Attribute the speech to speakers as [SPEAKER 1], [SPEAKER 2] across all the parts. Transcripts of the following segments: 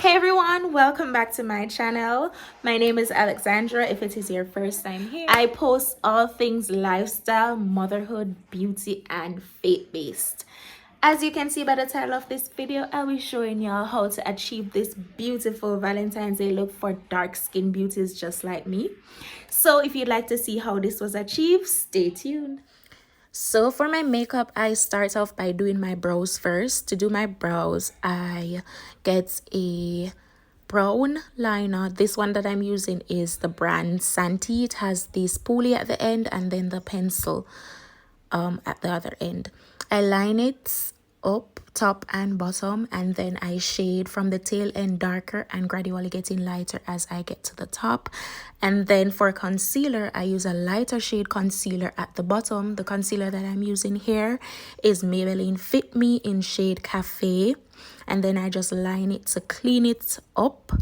[SPEAKER 1] Hey everyone, welcome back to my channel. My name is Alexandra. If it is your first time here, I post all things lifestyle, motherhood, beauty, and faith-based. As you can see by the title of this video, I'll be showing y'all how to achieve this beautiful Valentine's Day look for dark skin beauties just like me. So if you'd like to see how this was achieved, stay tuned. So for my makeup, I start off by doing my brows first. To do my brows, I get a brown liner. This one that I'm using is the brand Santee. It has the spoolie at the end and then the pencil at the other end. I line it up top and bottom, and then I shade from the tail end darker and gradually getting lighter as I get to the top. And then for concealer, I use a lighter shade concealer at the bottom. The concealer that I'm using here is Maybelline Fit Me in shade Cafe, and then I just line it to clean it up.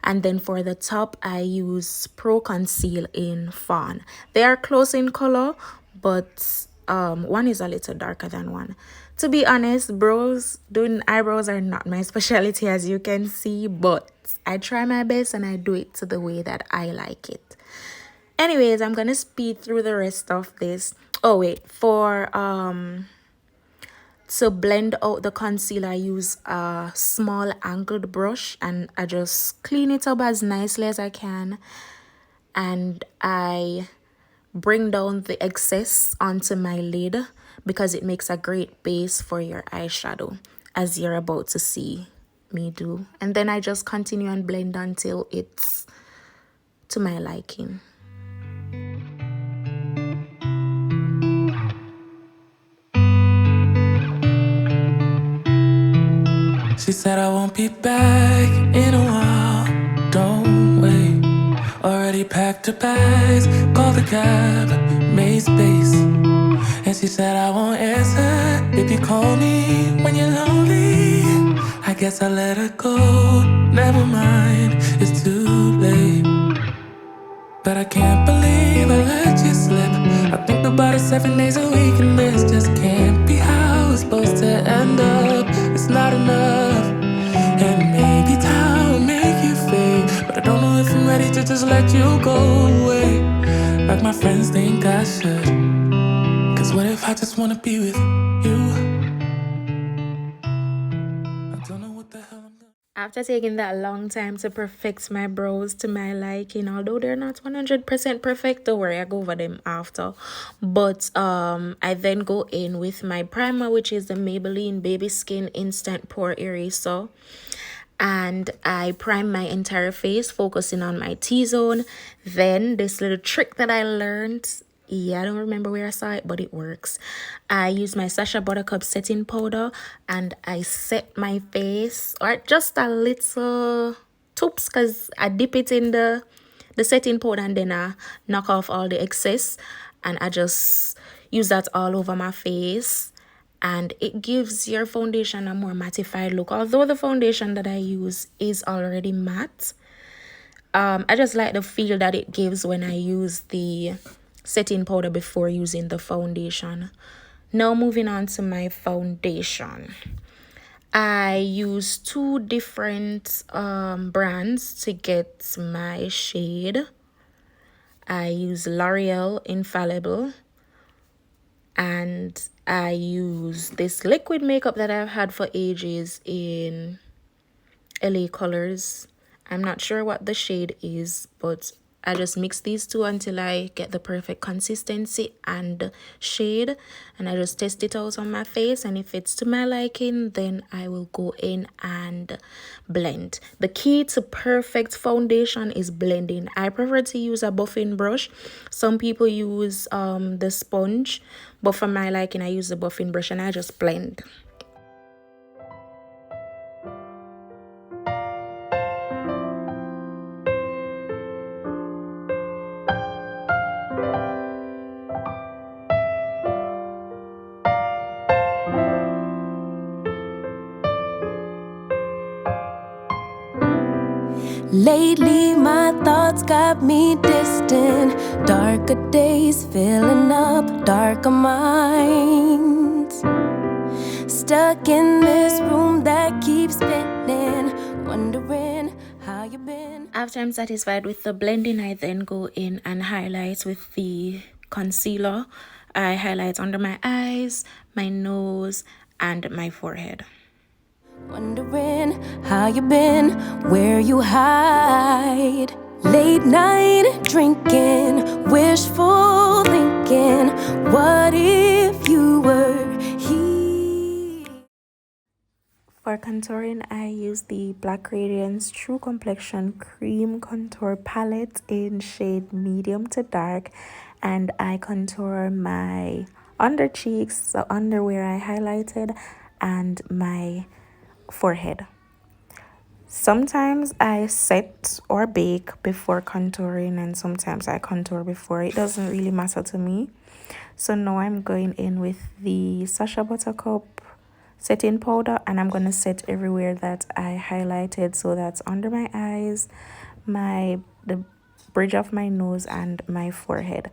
[SPEAKER 1] And then for the top, I use Pro Conceal in Fawn. They are close in color, but one is a little darker than one. To be honest, doing eyebrows are not my specialty, as you can see, but I try my best and I do it to the way that I like it. Anyways, I'm gonna speed through the rest of this. Oh wait, to blend out the concealer, I use a small angled brush and I just clean it up as nicely as I can, and I bring down the excess onto my lid because it makes a great base for your eyeshadow, as you're about to see me do. And then I just continue and blend until it's to my liking.
[SPEAKER 2] She said I won't be back in a while, don't wait. Already packed her bags, called the cab, made space. And she said I won't answer if you call me when you're lonely. I guess I let her go, never mind, it's too late. But I can't believe I let you slip. I think about it 7 days a week, and this just can't be how it's supposed to end up. It's not enough, and maybe time will make you fade, but I don't know if I'm ready to just let you go away like my friends think I should. Cause what if I just wanna be with you? I don't know what the hell I'm doing.
[SPEAKER 1] After taking that long time to perfect my brows to my liking, although they're not 100% perfect, don't worry, I go over them after. But I then go in with my primer, which is the Maybelline Baby Skin Instant Pore Eraser. And I prime my entire face, focusing on my T-zone. Then this little trick that I learned, I don't remember where I saw it, but it works. I use my Sacha Buttercup setting powder and I set my face, or just a little toops, because I dip it in the setting powder and then I knock off all the excess, and I just use that all over my face. And it gives your foundation a more mattified look, although the foundation that I use is already matte. I just like the feel that it gives when I use the setting powder before using the foundation. Now moving on to my foundation. I use 2 different brands to get my shade. I use L'Oreal Infallible, and I use this liquid makeup that I've had for ages in LA Colors. I'm not sure what the shade is, but I just mix these two until I get the perfect consistency and shade, and I just test it out on my face, and if it's to my liking, then I will go in and blend. The key to perfect foundation is blending. I prefer to use a buffing brush. Some people use the sponge, but for my liking, I use the buffing brush and I just blend.
[SPEAKER 3] Lately my thoughts got me distant. Darker days filling up darker minds. Stuck in this room that keeps spinning, wondering
[SPEAKER 1] After I'm satisfied with the blending, I then go in and highlight with the concealer. I highlight under my eyes, my nose, and my forehead.
[SPEAKER 3] Wondering how you been, where you hide. Late night drinking, wishful thinking. What if you were here?
[SPEAKER 1] For contouring, I use the Black Radiance True Complexion Cream Contour Palette in shade medium to dark, and I contour my under cheeks, so under where I highlighted, and my forehead. Sometimes I set or bake before contouring, and sometimes I contour before. It doesn't really matter to me. So now I'm going in with the Sacha Buttercup setting powder, and I'm going to set everywhere that I highlighted. So that's under my eyes, the bridge of my nose, and my forehead.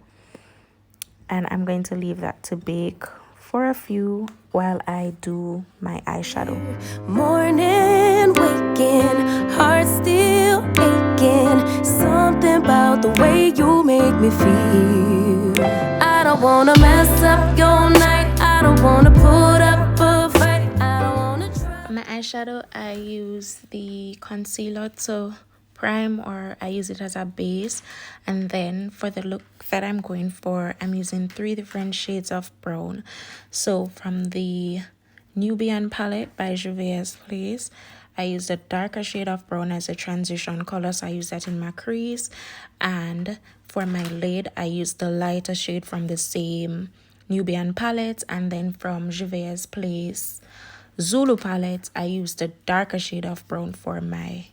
[SPEAKER 1] And I'm going to leave that to bake for a few while I do my eyeshadow.
[SPEAKER 3] Morning waking, heart still aching. Something about the way you make me feel. I don't wanna mess up your night. I don't wanna put up a fight. I don't wanna try.
[SPEAKER 1] My eyeshadow, I use the concealer to prime, or I use it as a base, and then for the look that I'm going for, I'm using 3 different shades of brown. So from the Nubian palette by Juvia's Place, I use the darker shade of brown as a transition color, so I use that in my crease. And for my lid, I use the lighter shade from the same Nubian palette, and then from Juvia's Place Zulu palette, I use the darker shade of brown for my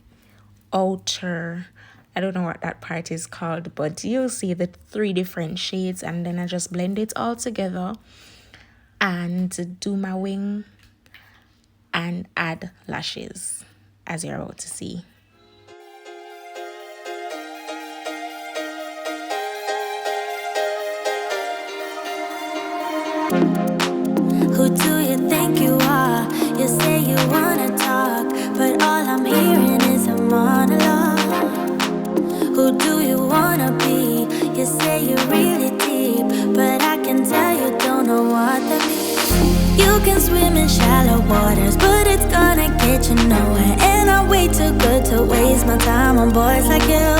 [SPEAKER 1] outer, I don't know what that part is called, but you'll see the 3 different shades, and then I just blend it all together and do my wing and add lashes, as you're about to see.
[SPEAKER 3] Who do you think you are? You say you wanna talk, but all I'm hearing is a monologue. Who do you wanna be? You say you're really deep, but I can tell you don't know what that means. You can swim in shallow waters, but it's gonna get you nowhere. And I'm way too good to waste my time on boys like you.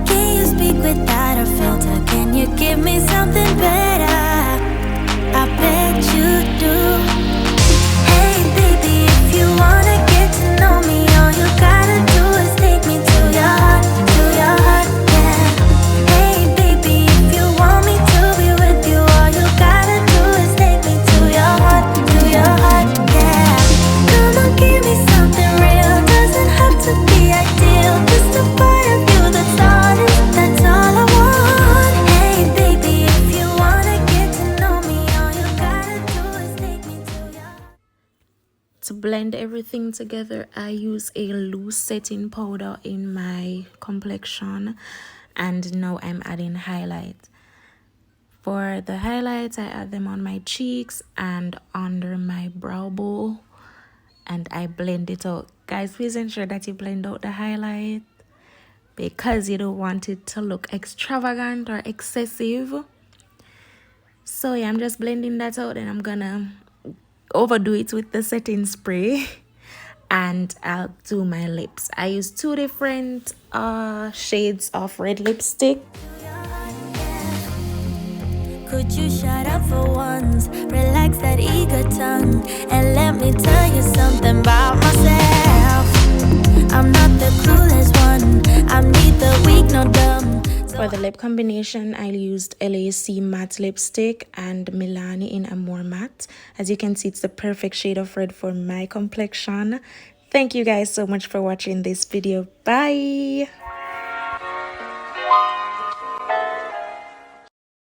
[SPEAKER 3] Can you speak without a filter? Can you give me something better? I bet you do. Hey baby, if you wanna get to know me, all you gotta do is take me to your heart, yeah. Hey baby, if you want me to be with you, all you gotta do is take me to your heart, yeah. Come on, give me something real, doesn't have to be ideal, just a part of you that's honest, that's all I want. Hey baby, if you wanna get to know me, all you gotta do is take me to your heart.
[SPEAKER 1] To blend everything together, I use a loose setting powder in my complexion, and now I'm adding highlight. For the highlights, I add them on my cheeks and under my brow bone, and I blend it out. Guys, please ensure that you blend out the highlight because you don't want it to look extravagant or excessive. So yeah, I'm just blending that out, and I'm gonna overdo it with the setting spray and I'll do my lips. I use 2 different shades of red lipstick.
[SPEAKER 3] Could you shut up for once, relax that eager tongue, and let me tell you something about myself. I'm not the coolest one, I'm neither weak nor dumb.
[SPEAKER 1] For the lip combination, I used LAC matte lipstick and Milani in Amore Matte. As you can see, it's the perfect shade of red for my complexion. Thank you guys so much for watching this video. Bye!